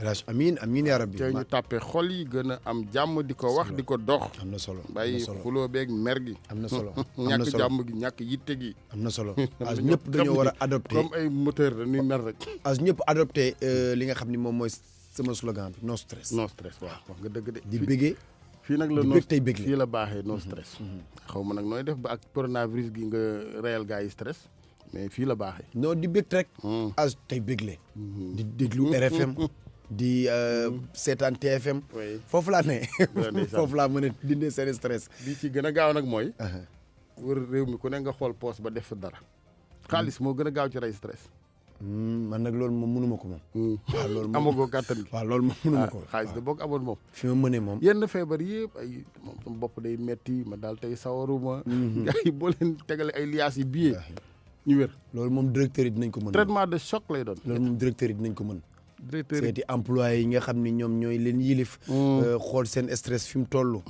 elhaj amiin yaa rabbi te ñu tàppe xol yi gën a am jàmm di ko wax di ko dox am na solo bàyyi xuloo beeg mer gi am na solo ñàkk jàmm gi ñàkk yitte gi am na solo as ñëpp dañoo war a adopté comme ay moteur dañuy mer rek as ñëpp adopté li nga xam ni moom mooy sama slogan bi no stress non stress waaw wax nga dëgg de di bëggee fii nag la di bëgg tey bëgg fii la baaxee no stress xaw ma nag nooy def ba ak coronavirus gi nga réel gars yi stress mais fii la baaxee non di bëgg rek as tey bëggle di déglu RFM di seetaan TFM foofu laa ne foofu laa mën a dindee seen stress bi ci gën a gaaw nag mooy wër réew mi ku ne nga xool poos ba def fa dara xaalis moo gën a gaaw ci rey stress man nag loolu moom mënuma ko moom waaw loolu moom amagoo kàttan gi waaw loolu moom mënuma ko xaalis de boo ko amoon moom fi ma mënee moom yenn feebar yëpp ay moom sama bopp day metti ma daal tey sawaruma gars yi boo leen tegale ay liaas yi billet ñu wér loolu moom directeur yi dinañ ko mën traitement de choc lay doon loolu moom directeur yi dinañ ko mën directeur yi seeti employé yi nga xam ni ñoom ñooy leen yilif xool seen stress fi mu toll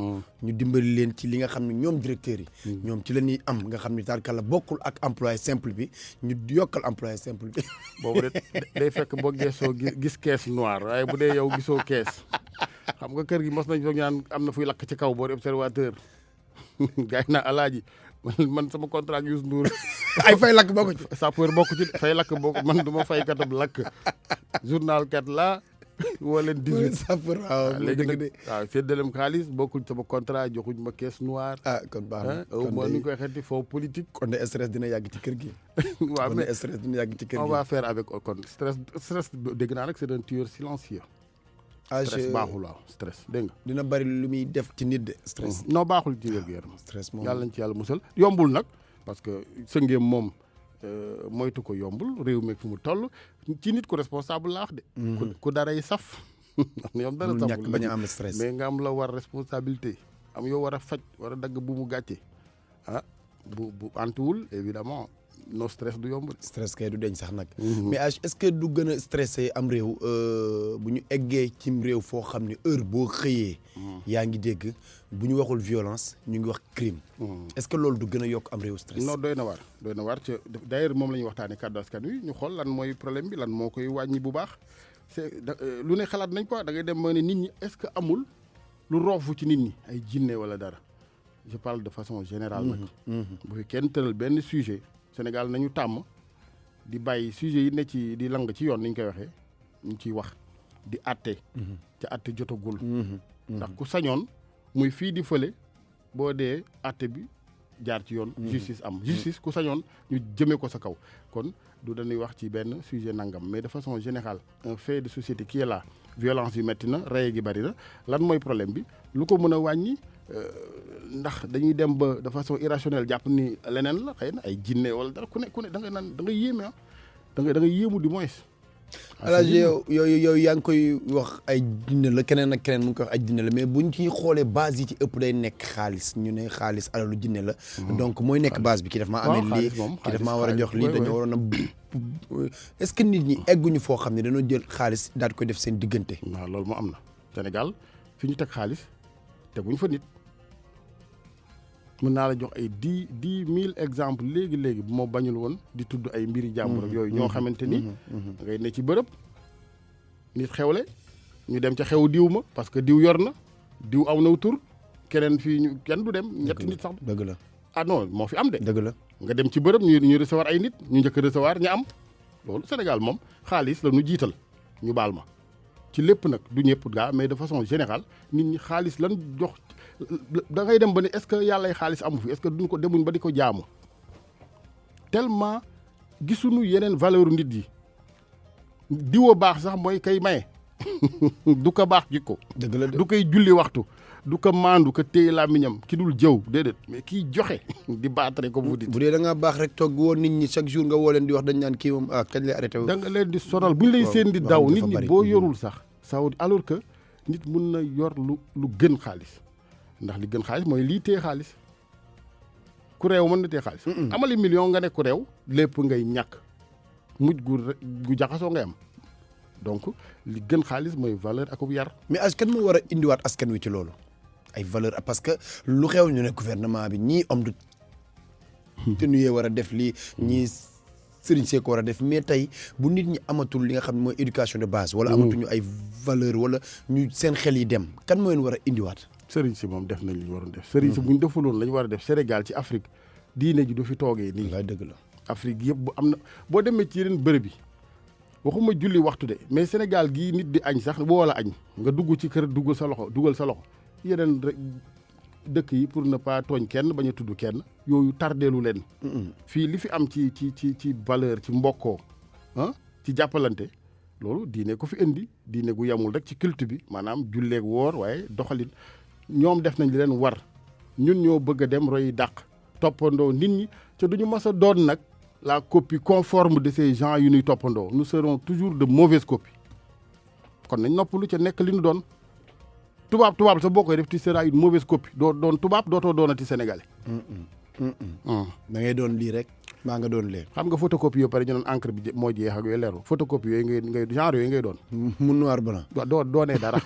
ñu dimbali leen ci li nga xam ne ñoom directeurs yi ñoom ci la ñuy am nga xam ni tarkalla bokkul ak employé simple bi ñu yokkal employé simple bi boobu de day fekk boo geesoo gis caisse noire waaye bu dee yow gisoo caisse xam nga kër gi mos nañ foog ñaan am na fuy lakk ci kaw boori observateur gars yi naa alaaji man sama contrat ak Youssou Ndour ay fay lakk bokk ci sapeur bokk ci fay lakk bokk man du ma fay katab lakk journal kat la woo leen 18 sapeur waaw léegi nag waaw séddalem xaalis bokkul sama contrat joxuñ ma caisse noire kon baax na moo ni ñu koy xeeti faux politique kon de stress dina yàgg ci kër gi waaw kon de stress dina yàgg ci kër gi on va faire avec kon stress dégg naa nag c'est un tueur silencieux stress baaxul waaw stress dégg nga dina bari lu muy def ci nit de stress non baaxul ci wér-gu-yaram stress moom yàlla nañ ci yàlla musal yombul nag parce que sëngeem moom moytu ko yombul réew mi fi mu toll ci nit ku responsable laax de ku daray saf ñoom dara saf ñàkk bañ a am stress mais nga am la war responsabilité am yow war a faj war a dagg bu mu gàcce bu antuwul évidemment no stress du yomb stress kay du deñ sax nag mais est-ce que du gën a stressé am réew bu ñu eggee cim réew foo xam ne heure boo xëyee yaa ngi dégg bu ñu waxul violence ñu ngi wax crime est-ce que loolu du gën a yokk am réew stress non doy na waar ci d'ailleurs moom la ñuy waxtaanee kàddu askan wi ñu xool lan mooy problème bi lan moo koy wàññi bu baax c'est lu ne xalaat nañ ko da ngay dem ma ne nit ñi est-ce que amul lu roofu ci nit ñi ay jinne wala dara je parle de façon générale nag bu fi kenn tëral benn sujet Sénégal nañu tàmm di bàyyi sujet yi ne ci di lang ci yoon ni ñu koy waxee ñu ciy wax di àtte ca àtte jotagul ndax ku sañoon muy fii di fële boo dee àtte bi jaar ci yoon justice am justice ku sañoon ñu jëmee ko sa kaw kon du dañuy wax ci benn sujet nangam mais de façon générale un fait de société qui est là violence yu metti na rey gi bari na lan mooy problème bi lu ko mën a wàññi ndax dañuy dem ba de façon irrationnelle jàpp ni leneen la xëy na ay jinne wala dara ku ne da nga naan da nga yéeme da nga yéemu du moins. Alaaji yow yaa ngi koy wax ay jinne la keneen ak keneen mu ngi koy wax ay jinne la mais buñ ci xoolee base yi ci ëpp day nekk xaalis ñu ne xaalis alalu jinne la. donc mooy nekk base bi ki daf maa amee lii ki daf maa war a jox lii dañoo waroon a est-ce que nit ñi egguñu foo xam ne dañoo jël xaalis daal di koy def seen diggante. waaw loolu moo am na Sénégal fi ñu teg xaalis teguñ fa nit. mën naa la jox ay 10 000 exemples léegi bu ma bañul woon di tudd ay mbiri jàmbur ak yooyu ñoo xamante ni ngay ne ci bërëb nit xewle ñu dem ca xew diw ma parce que diw yor na diw aw naw tur keneen fii ñu kenn du dem ñetti nit sax dëgg la ah non moo fi am de dëgg la nga dem ci bërëb ñu recevoir ay nit ñu njëkk recevoir ña am loolu Sénégal moom xaalis la ñu jiital ñu baal ma ci lépp nag du ñëpp gaa mais de façon générale nit ñi xaalis lan jox da ngay dem ba ne est-ce que yàllay xaalis amu fi est-ce que duñ ko demuñ ba di ko jaamu tellement gisuñu yeneen valeur nit yi diwa baax sax mooy kay maye du ko baax jikko dëgg la du koy julli waxtu du ko maandu ko téye làmmiñam ki dul jëw déedéet mais kiy joxe di baatare comme vous dites. bu dee da ngaa baax rek toog woo nit ñi chaque jour nga woo leen di wax dañ naan kii moom kañ lay arrêté wu. da nga leen di sonal bu ñu lay seen di daw nit ñi boo yorul sax saw alors que nit mun na yor lu gën xaalis ndax li gën xaalis mooy lii téye xaalis ku réew mën na téye xaalis. amali million nga ne ku réew lépp ngay ñàkk mujj gu jaxasoo ngay am donc li gën xaalis mooy valeur ak yar. mais askan moo war a indiwaat askan wi ci loolu ay valeur parce que lu xew ñu ne gouvernement bi ñii homme de tenue war a def lii ñii sëriñ see ko war a def mais tey bu nit ñi amatul li nga xam ne mooy éducation de base. wala amatuñu ay valeur wala ñu seen xel yi dem kan moo leen war a indiwaat. sëriñ si moom def nañ li ñu waroon def. sëriñ si bu ñu defuloon la ñu war a def Sénégal ci Afrique diine ji du fi toogee nii. wallaay dëgg la. Afrique yëpp bu am na boo demee ci yeneen bërëb yi waxuma julli waxtu de mais Sénégal gii nit di añ sax boo wala añ nga dugg ci kër dugal sa loxo yeneen dëkk yi pour ne pas tooñ kenn bañ a tudd kenn yooyu tardeelu leen. fii li fi am ci valeur ci mbokkoo ci jàppalante loolu diine ko fi indi diine gu yamul rek ci culte bi maanaam julleeg woor waaye doxalin ñoom def nañ li leen war ñun ñoo bëgg a dem roy dàq toppandoo nit ñi te duñu mës a doon nag la copie conforme de ces gens yu ñuy toppandoo nous serons toujours de mauvaise copie kon nañ noppalu ca nekk li ñu doon tubaab sa boo koy def tu seras une mauvaise copie doo doon tubaab dootoo doonati sénégalais. da ngay doon lii rek maa nga doon lee. xam nga photocopie yoo pare ñu doon encre bi moo jeex ak yooyu leerul photocopie yooyu ngay genre yooyu ngay doon. mu noir blanc. doo doonee dara.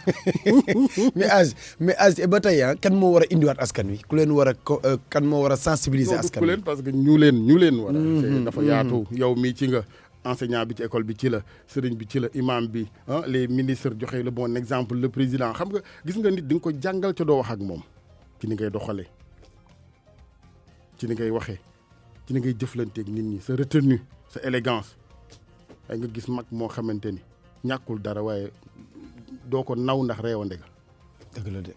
mais âge ba tey kan moo war a indiwaat askan wi ku leen war a kan moo war a sensibiliser askan wi. parce que ñu leen war a. dafa yaatu yow mii ci nga. enseignant bi ci école bi ci la sëriñ bi ci la imam bi les ministres joxe le bon exemple le président xam nga gis nga nit di nga ko jàngal ca doo wax ak moom ci ni ngay doxalee ci ni ngay waxee ci ni ngay jëflanteeg nit ñi sa retenue sa élégance ay nga gis mag moo xamante ni ñàkkul dara waaye doo ko naw ndax réewande ga. dëgg la de.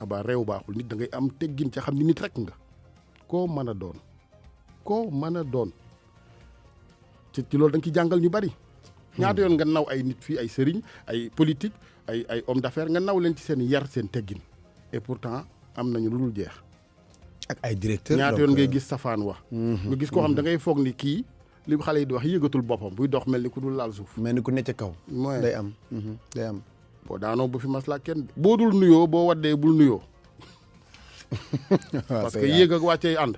abaa réew baaxul nit da ngay am teggin ca xam ni nit rek nga koo mën a doon. ci loolu da nga ciy jàngal ñu bari. ñaata yoon nga naw ay nit fii ay sëriñ ay politique ay homme d'affaires nga naw leen ci seen yar seen teggin et pourtant am nañu lu dul jeex. ak ay directeurs ñaata yoon ngay gis safaan wax. nga gis koo xam da ngay foog ni kii li xale yi di wax yëgatul boppam buy dox mel ni ku dul laal suuf. mel ni ku ne ca kaw. day am day am. boo daanoo bu fi maslaa kenn boo dul nuyoo boo waddee bul nuyoo. parce que yéeg ak wàccee ànd.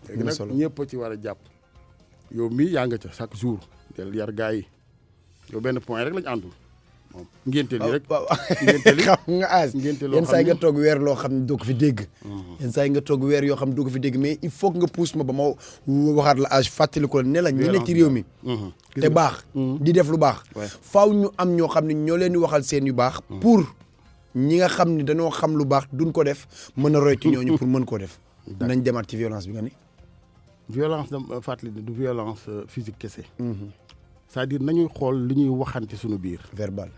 léegi nag ñëpp ci war a jàpp. yow mii yaa nga ca chaque jour del yar gaa yi yow benn point rek lañ àndul moom ngénte li rek ngénte li xam nga as yenn saa yi nga toog weer loo xam ne doo ko fi dégg yenn saa yi nga toog weer yoo xam ne doo ko fi dégg mais il faut que nga pousse ma ba ma waxaat la âge fàttali ko ne la ñu ne ci réew mi te baax di def lu baax faaw ñu am ñoo xam ne ñoo leen di waxal seen yu baax pour ñi nga xam ne dañoo xam lu baax duñ ko def mën a roy ci ñooñu pour mën koo def nañ demaat ci violence bi nga ni violence dama fàttali ne du violence physique kese. c'est-à-dire nañuy xool li ñuy waxante suñu biir. verbal.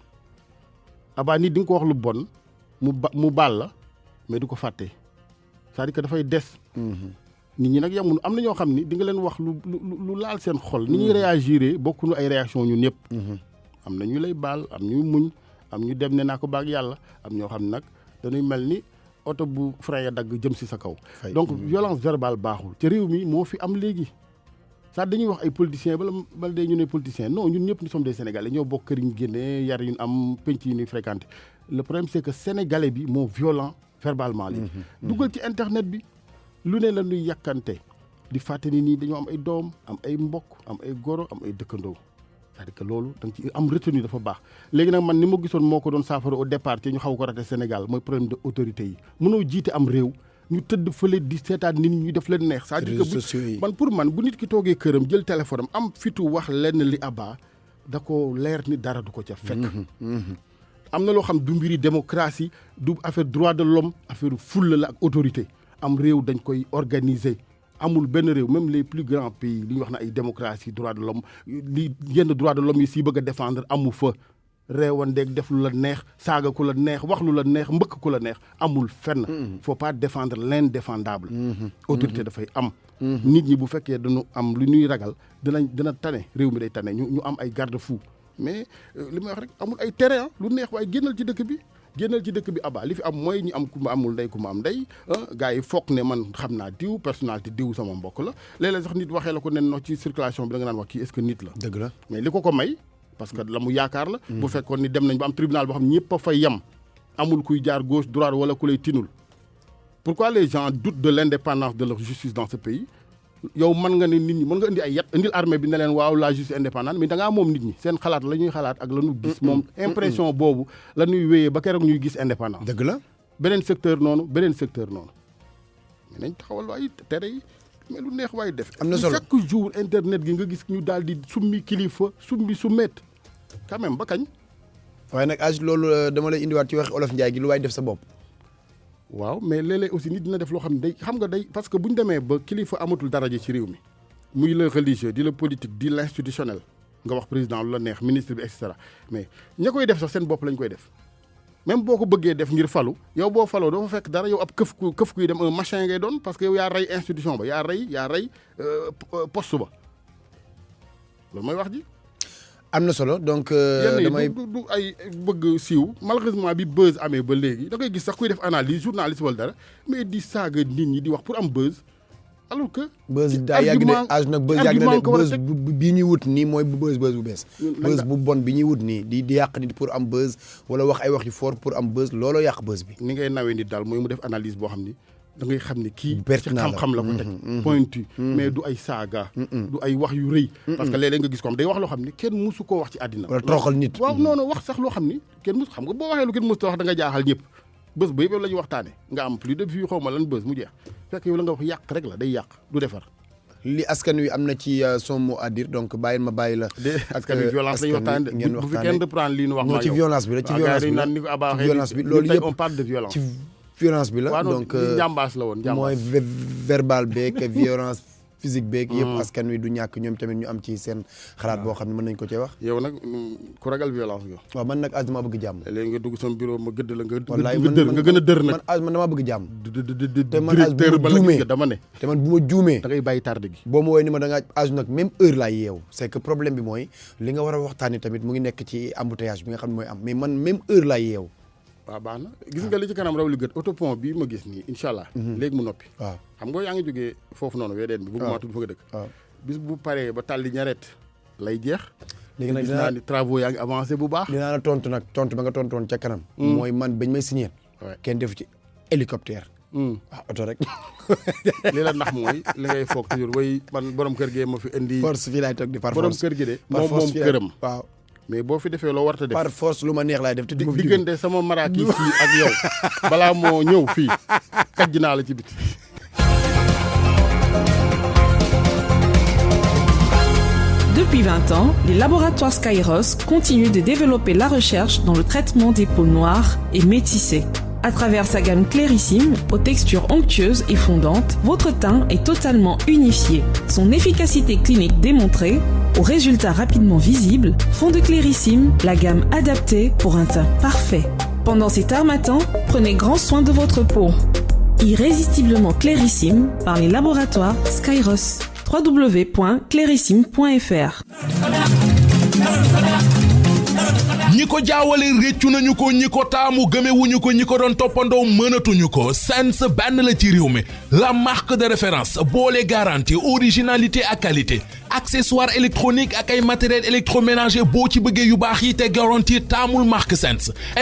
abaa nit di nga ko wax lu bon mu baal la mais du ko fàtte c'est-à-dire que dafay des. nit ñi nag yamul am na ñoo xam ni di nga leen wax lu laal seen xol. ni ñuy réagir bokkuñu ay réaction ñun ñëpp. am na ñu lay baal am ñu muñ am ñu dem ne naa ko baag yàlla am ñoo xam nag dañuy mel ni. oto bu frein ya dagg jëm si sa kaw. donc violence verbale baaxul. ci réew mi moo fi am léegi sax dañuy wax ay politiciens bala dee ñu ne politiciens non ñun ñëpp nous sommes des sénégalais ñoo bokk kër yi ñu génnee yar yu ñu am penc yi ñuy fréquenté le problème c'est que sénégalais bi moo violent verbalement léegi. dugal ci internet bi lu ne la ñuy yàkkante di fàtte ni nii dañoo am ay doom am ay mbokk am ay goro am ay dëkkandoo. c'est-à-dire que loolu da nga ci am retenue dafa baax léegi nag man ni ma gisoon moo ko doon saafara au départ ci ñu xaw ko raté Sénégal mooy problème de autorité yi mënoo jiite am réew ñu tëdd fële di seetaan nit ñi ñu def leen neex. c'est-à-dire que man pour man bu nit ki toogee këram jël téléphone am fitu wax lenn li abaa da ko leer ni dara du ko ca fekk. am na loo xam du mbiri démocratie du affaire droit de l'homme affaire fulla la ak autorité am réew dañ koy organiser. amul benn réew même les plus grands pays li ñuy wax na ay démocratie droit de l'homme li yenn droit de l'homme yi si bëgg a défendre amu fa réewandeeg def lu la neex saaga ku la neex wax lu la neex mbëkk ku la neex amul fenn. faut pas défendre l'indéfendable. autorité dafay am. nit ñi bu fekkee dañu am lu ñuy ragal dina tane réew mi day tane ñu am ay garde-fou mais li may wax rek amul ay terrain lu neex waaye génnal ci dëkk bi abaa li fi am mooy ñu am ku ma amul ndey ku ma am ndey gars yi foog ne man xam naa diw personnalité diw sama mbokk la léeg-léeg sax nit waxee la ko nen no ci circulation bi da nga naan wax kii est-ce que nit la. dëgg la mais li ko may parce que la mu yaakaar la. bu fekkoon ni dem nañ ba am tribunal boo xam ñëpp a fay yem amul kuy jaar gauche droite wala ku lay tinul pourquoi les gens doutent de l'indépendance de leur justice dans ce pays. yow mën nga ne nit ñi mën nga indi ay yat indil armée bi ne leen waaw la justice indépendante mais da ngaa moom nit ñi seen xalaat la ñuy xalaat ak la ñu gis moom impression boobu la ñuy wéyee ba keroog ñuy gis indépendance. dëgg la beneen secteur noonu mais nañ taxawal ay tere yi mais lu neex waay def. am na solo chaque jour internet gi nga gis ñu daal di summi kilifa summi sumet quand même ba kañ. waaye nag âge loolu dama lay indiwaat ci wax olof Njaay gi lu waay def sa bopp. waaw mais léeg-léeg aussi nit dina def loo xam ne day xam nga day parce que bu ñu demee ba kilifa amatul daraja ci réew mi muy le religieux di la politique di l'institutionnel nga wax président lu la neex ministre bi et cetera mais ña koy def sax seen bopp lañ koy def même boo ko bëggee def ngir falu yow boo faloo doo fa fekk dara yow ab këf kuy dem un machin ngay doon parce que yow yaa rey institution ba yaa rey poste ba loolu mooy wax ji. am na solo donc. damay du ay bëgg siiw malheureusement bi buzz amee ba léegi da ngay gis sax kuy def analyse journaliste wala dara mais di saaga nit ñi di wax pour am buzz alors que. buzz daa yàgg de âge nag buzz yàgg na de buzz bi ñuy wut nii mooy buzz bu bees. buzz bu bon bi ñuy wut nii di yàq nit pour am buzz wala wax ay wax yu fort pour am buzz looloo yàq buzz bi. ni ngay nawee nit daal mooy mu def analyse boo xam ni. da ngay xam ne kii ci pertinent la xam-xam la ko teg pointu mais du ay saaga du ay wax yu rëy parce que léeg-léeg nga gis ko am day wax loo xam ni kenn musu koo wax ci àddina wala toroxal nit waaw non wax sax loo xam ni kenn musu xam nga boo waxee lu kenn musu ta wax da nga jaaxal ñëpp bés ba yëpp la ñuy waxtaane nga am plus de vues xaw ma lan bés mu jeex fekk yow la nga wax yàq rek la day yàq du defar li askan wi am na ci son mot à dire donc bàyyil ma bàyyi la askan wi violence lañuy waxtaane bu fi kenn reprendre lii nu wax non ci violence bi la ci violence bi loolu yëpp on parle de violence violence bi la donc njàmbaas la woon mooy verbal beeg violence physique beeg yëpp askan wi du ñàkk ñoom tamit ñu am ci seen xalaat boo xam ne mën nañ ko cee wax. yow nag ku ragal violence nga. waaw man nag dama bëgg jàmm. léegi nga dugg sama bureau ma gëdd la nga. wallaay nga gën a dër nag. man dama bëgg jàmm. te man bu ma juumee dama ne. te man bu ma juumee. da ngay bàyyi tardé gi. boo ma woowee ni ma da ngaa nag même heure laay yeewu. c'est que problème bi mooy li nga war a waxtaanee tamit mu ngi nekk ci embouteillage bi nga xam ne mooy am mais man même heure laay yeewu. waaw baax na gis nga li ci kanam raw li gët autopont bii ma gis nii incha allah. léegi mu noppi. waaw xam nga yaa ngi jógee foofu noonu weedeen bi. bëgguma tudd fa nga dëkk. waaw bis bu paree ba tàlli ñaret lay jeex. léegi nag gis naa ni travaux yaa ngi avancé bu baax. dinaa la tontu ba nga tontoon ca kanam. mooy man bañ may signé. kenn defu ci hélicoptère. waaw oto rek. li la nax mooy li ngay foog toujours way man borom kër gee ma fi indi. force fii laay toog di par force borom kër gi de. moom këram waaw. mais boo fi defee loo war a def par force lu ma neex laay def te diggante sama maraaki fii ak yow balaa moo ñëw fii kàjj naa la ci biti. Depuis 20 ans, les laboratoires Skyros continuent de développer la recherche dans le traitement des peaux noires et métissées. À travers sa gamme Clarissime, aux textures onctueuses et fondantes, votre teint est totalement unifié. Son efficacité clinique démontrée, aux résultats rapidement visibles, font de Clarissime la gamme adaptée pour un teint parfait. Pendant cet harmattan, prenez grand soin de votre peau. Irrésistiblement Clarissime par les laboratoires Skyros. www.clarissime.fr. ñi ko jaawale réccu nañu ko ñi ko taamu gëmewuñu ko ñi ko doon toppandoo mënatuñu ko Sen's benn la ci réew mi la marque de référence boole garantie originalité ak qualité accessoire électronique ak ay matériel électroménager boo ci bëggee yu baax yi te garantie taamul marque Sen's